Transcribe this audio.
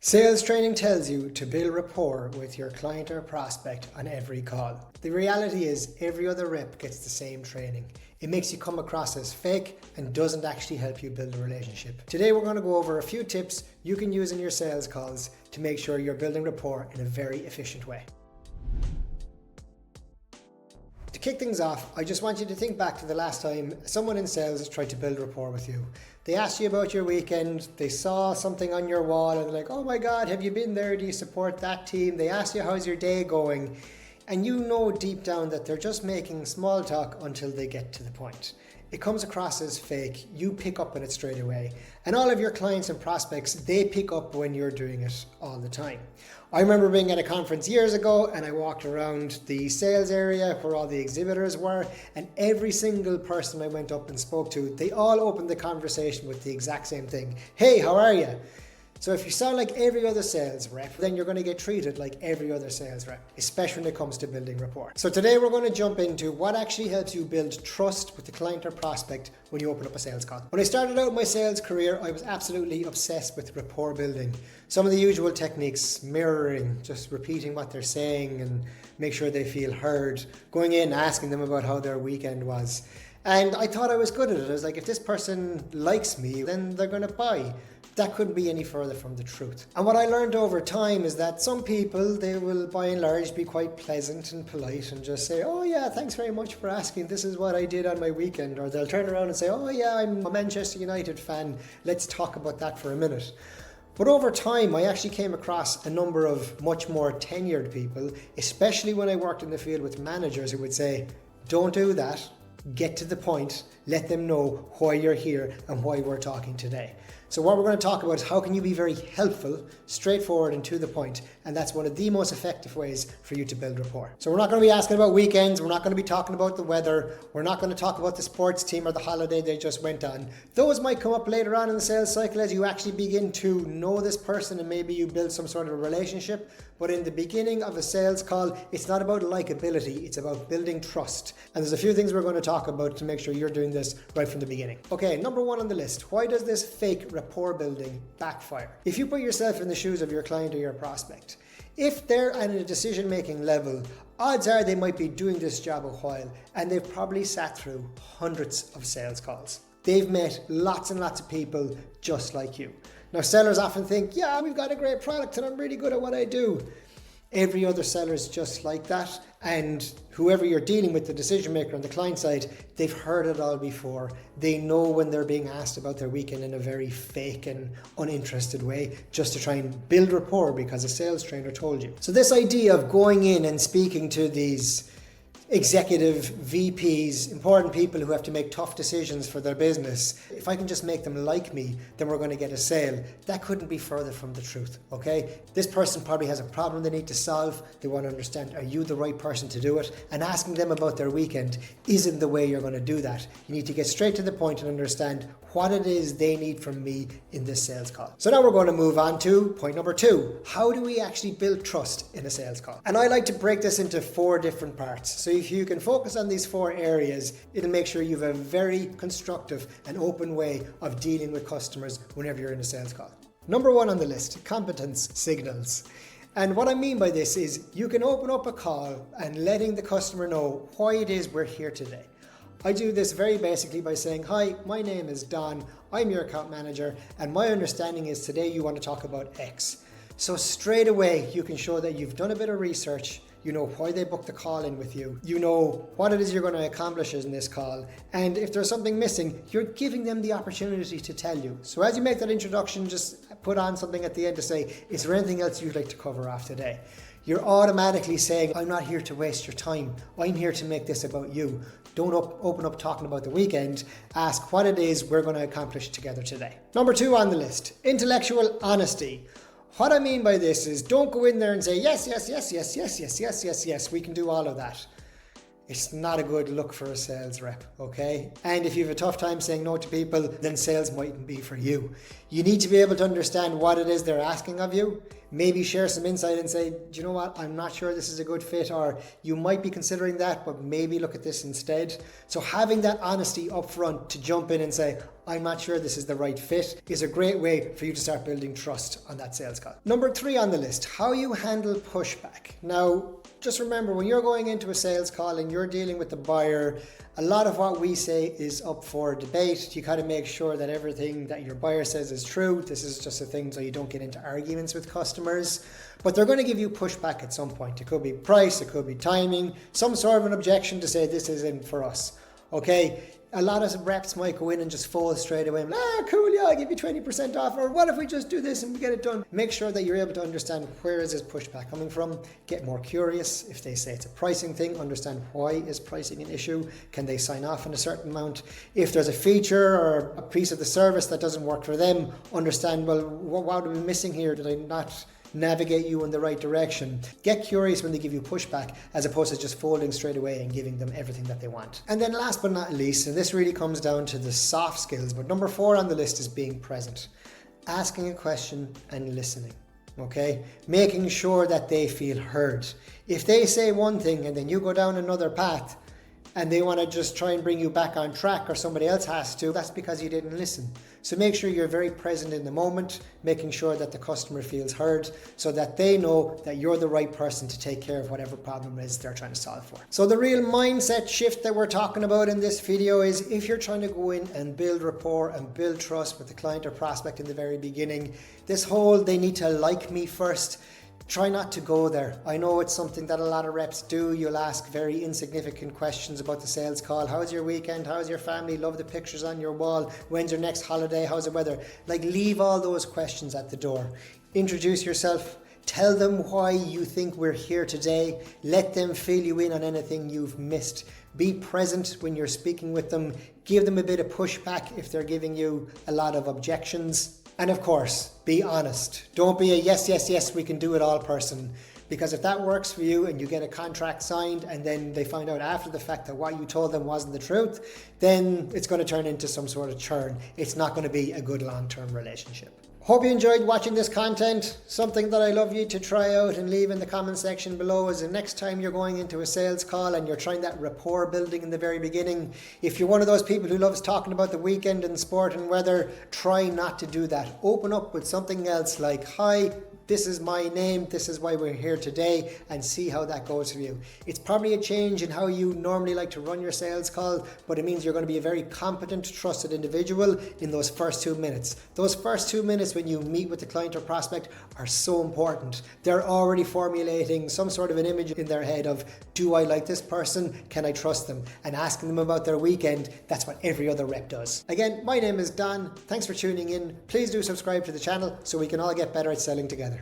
Sales training tells you to build rapport with your client or prospect on every call. The reality is every other rep gets the same training. It makes you come across as fake and doesn't actually help you build a relationship. Today we're going to go over a few tips you can use in your sales calls to make sure you're building rapport in a very efficient way. To kick things off, I just want you to think back to the last time someone in sales has tried to build rapport with you. They asked you about your weekend, they saw something on your wall and they're like, oh my God, have you been there? Do you support that team? They asked you, how's your day going? And you know deep down that they're just making small talk until they get to the point. It comes across as fake, you pick up on it straight away. And all of your clients and prospects, they pick up when you're doing it all the time. I remember being at a conference years ago and I walked around the sales area where all the exhibitors were, and every single person I went up and spoke to, they all opened the conversation with the exact same thing. Hey, how are you? So if you sound like every other sales rep, then you're going to get treated like every other sales rep, especially when it comes to building rapport. So today we're going to jump into what actually helps you build trust with the client or prospect when you open up a sales call. When I started out my sales career, I was absolutely obsessed with rapport building. Some of the usual techniques, mirroring, just repeating what they're saying and make sure they feel heard, going in, asking them about how their weekend was. And I thought I was good at it. I was like, if this person likes me, then they're going to buy. That couldn't be any further from the truth. And what I learned over time is that some people, they will by and large be quite pleasant and polite and just say, oh yeah, thanks very much for asking. This is what I did on my weekend. Or they'll turn around and say, oh yeah, I'm a Manchester United fan. Let's talk about that for a minute. But over time, I actually came across a number of much more tenured people, especially when I worked in the field with managers who would say, don't do that. Get to the point, let them know why you're here and why we're talking today. So what we're going to talk about is how can you be very helpful, straightforward and to the point, and that's one of the most effective ways for you to build rapport. So we're not going to be asking about weekends, we're not going to be talking about the weather, we're not going to talk about the sports team or the holiday they just went on. Those might come up later on in the sales cycle as you actually begin to know this person and maybe you build some sort of a relationship. But in the beginning of a sales call, it's not about likability, it's about building trust. And there's a few things we're going to talk about to make sure you're doing this right from the beginning. Okay, number one on the list, why does this fake rapport building backfire? If you put yourself in the shoes of your client or your prospect, if they're at a decision-making level, odds are they might be doing this job a while and they've probably sat through hundreds of sales calls. They've met lots and lots of people just like you. Now, sellers often think, yeah, we've got a great product and I'm really good at what I do. Every other seller is just like that. And whoever you're dealing with, the decision maker on the client side, they've heard it all before. They know when they're being asked about their weekend in a very fake and uninterested way, just to try and build rapport because a sales trainer told you. So this idea of going in and speaking to these executive VPs, important people who have to make tough decisions for their business, if I can just make them like me, then we're going to get a sale. That couldn't be further from the truth, okay? This person probably has a problem they need to solve. They want to understand, are you the right person to do it? And asking them about their weekend isn't the way you're going to do that. You need to get straight to the point and understand what it is they need from me in this sales call. So now we're going to move on to point number two. How do we actually build trust in a sales call? And I like to break this into 4 different parts. So if you can focus on these 4 areas, it'll make sure you have a very constructive and open way of dealing with customers whenever you're in a sales call. Number 1 on the list, competence signals. And what I mean by this is you can open up a call and letting the customer know why it is we're here today. I do this very basically by saying, hi, my name is Don, I'm your account manager, and my understanding is today you want to talk about X. So straight away, you can show that you've done a bit of research, you know why they booked the call in with you, you know what it is you're going to accomplish in this call, and if there's something missing, you're giving them the opportunity to tell you. So as you make that introduction, just put on something at the end to say, is there anything else you'd like to cover off today? You're automatically saying, I'm not here to waste your time. I'm here to make this about you. Don't open up talking about the weekend. Ask what it is we're going to accomplish together today. Number 2 on the list, intellectual honesty. What I mean by this is don't go in there and say, yes, yes, yes, yes, yes, yes, yes, yes, yes, we can do all of that. It's not a good look for a sales rep, okay? And if you have a tough time saying no to people, then sales mightn't be for you. You need to be able to understand what it is they're asking of you. Maybe share some insight and say, do you know what? I'm not sure this is a good fit, or you might be considering that, but maybe look at this instead. So having that honesty up front to jump in and say, I'm not sure this is the right fit, is a great way for you to start building trust on that sales call. Number 3 on the list, how you handle pushback. Now, just remember, when you're going into a sales call and you're dealing with the buyer, a lot of what we say is up for debate. You got to make sure that everything that your buyer says is true. This is just a thing so you don't get into arguments with customers. But they're going to give you pushback at some point. It could be price, it could be timing, some sort of an objection to say this isn't for us. Okay, a lot of reps might go in and just fold straight away. Cool, yeah, I'll give you 20% off. Or what if we just do this and we get it done? Make sure that you're able to understand where is this pushback coming from. Get more curious. If they say it's a pricing thing, understand why is pricing an issue. Can they sign off on a certain amount? If there's a feature or a piece of the service that doesn't work for them, understand, well, what are we missing here? Did I not navigate you in the right direction? Get curious when they give you pushback as opposed to just folding straight away and giving them everything that they want. And then last but not least, and this really comes down to the soft skills, but number 4 on the list is being present. Asking a question and listening. Okay? Making sure that they feel heard. If they say one thing and then you go down another path and they want to just try and bring you back on track, or somebody else has to, that's because you didn't listen. So make sure you're very present in the moment, making sure that the customer feels heard so that they know that you're the right person to take care of whatever problem it is they're trying to solve for. So the real mindset shift that we're talking about in this video is if you're trying to go in and build rapport and build trust with the client or prospect in the very beginning, this whole they need to like me first, try not to go there. I know it's something that a lot of reps do. You'll ask very insignificant questions about the sales call. How's your weekend? How's your family? Love the pictures on your wall. When's your next holiday? How's the weather? Like, leave all those questions at the door. Introduce yourself. Tell them why you think we're here today. Let them fill you in on anything you've missed. Be present when you're speaking with them. Give them a bit of pushback if they're giving you a lot of objections. And of course, be honest. Don't be a yes, we can do it all person. Because if that works for you and you get a contract signed and then they find out after the fact that what you told them wasn't the truth, then it's going to turn into some sort of churn. It's not going to be a good long-term relationship. Hope you enjoyed watching this content. Something that I love you to try out and leave in the comment section below is the next time you're going into a sales call and you're trying that rapport building in the very beginning. If you're one of those people who loves talking about the weekend and sport and weather, try not to do that. Open up with something else like, hi, this is my name, this is why we're here today, and see how that goes for you. It's probably a change in how you normally like to run your sales call, but it means you're going to be a very competent, trusted individual in those first 2 minutes. Those first 2 minutes when you meet with the client or prospect are so important. They're already formulating some sort of an image in their head of, do I like this person? Can I trust them? And asking them about their weekend, that's what every other rep does. Again, my name is Don. Thanks for tuning in. Please do subscribe to the channel so we can all get better at selling together.